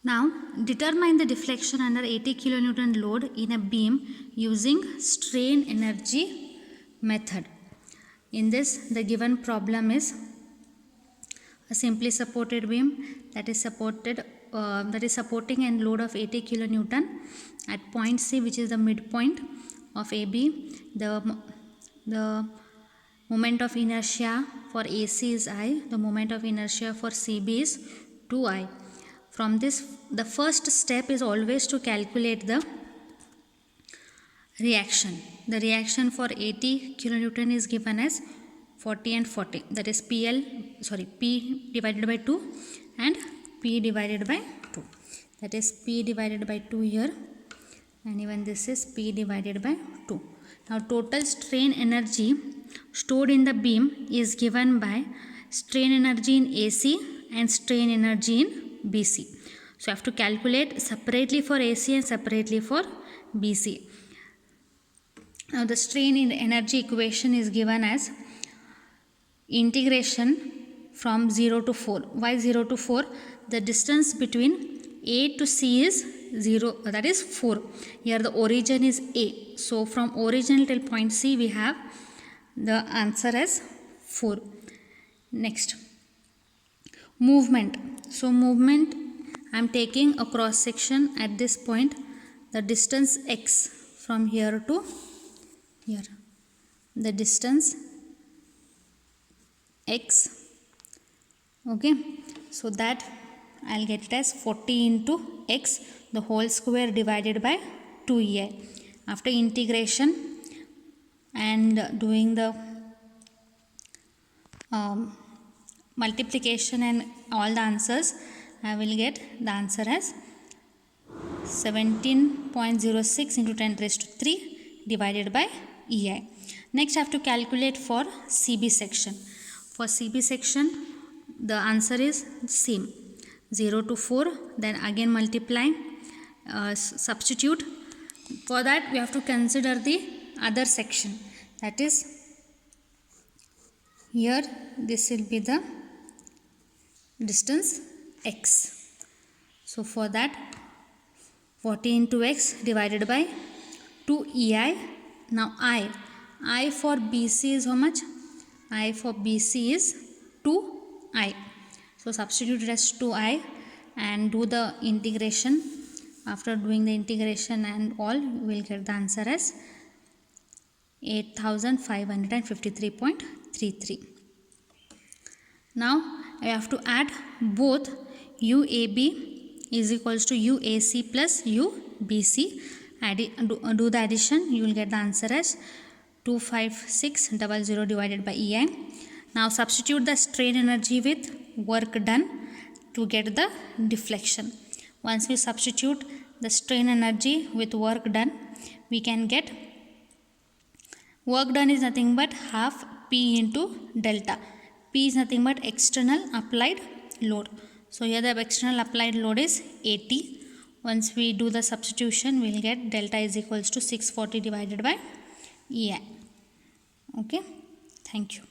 Now determine the deflection under 80 kN load in a beam using strain energy method. In this, the given problem is a simply supported beam that is supporting a load of 80 kN at point C, which is the midpoint of AB. The moment of inertia for AC is I. The moment of inertia for CB is 2I. From this, the first step is always to calculate the reaction. The reaction for 80 kN is given as 40 and 40. That is P divided by 2 and P divided by 2. That is P divided by 2 here, and even this is P divided by 2. Now total strain energy stored in the beam is given by strain energy in AC and strain energy in BC. So I have to calculate separately for AC and separately for BC. Now the strain in energy equation is given as integration from 0 to 4. Why 0 to 4? The distance between A to C is 0, that is 4. Here the origin is A. So from origin till point C we have the answer as 4. Next, movement. So movement, I am taking a cross section at this point, the distance x from here to here. The distance x, okay, so that I'll get it as 40 into x the whole square divided by 2ei. After integration and doing the multiplication and all the answers, I will get the answer as 17.06 into 10 raised to 3 divided by ei. Next I have to calculate for CB section. For CB section the answer is same, 0 to 4, then again multiply, substitute. For that we have to consider the other section, that is here this will be the distance x. So for that 40 into x divided by 2ei. Now I for BC is how much? I for BC is 2i. So substitute it as 2i and do the integration. After doing the integration and all, you will get the answer as 8553.33. Now I have to add both UAB is equals to UAC plus UBC. Do the addition, you will get the answer as 25600 divided by EI. Now substitute the strain energy with work done to get the deflection. Once we substitute the strain energy with work done, we can get work done is nothing but half P into delta. P is nothing but external applied load. So here the external applied load is 80. Once we do the substitution, we will get delta is equals to 640 divided by EI. Okay, thank you.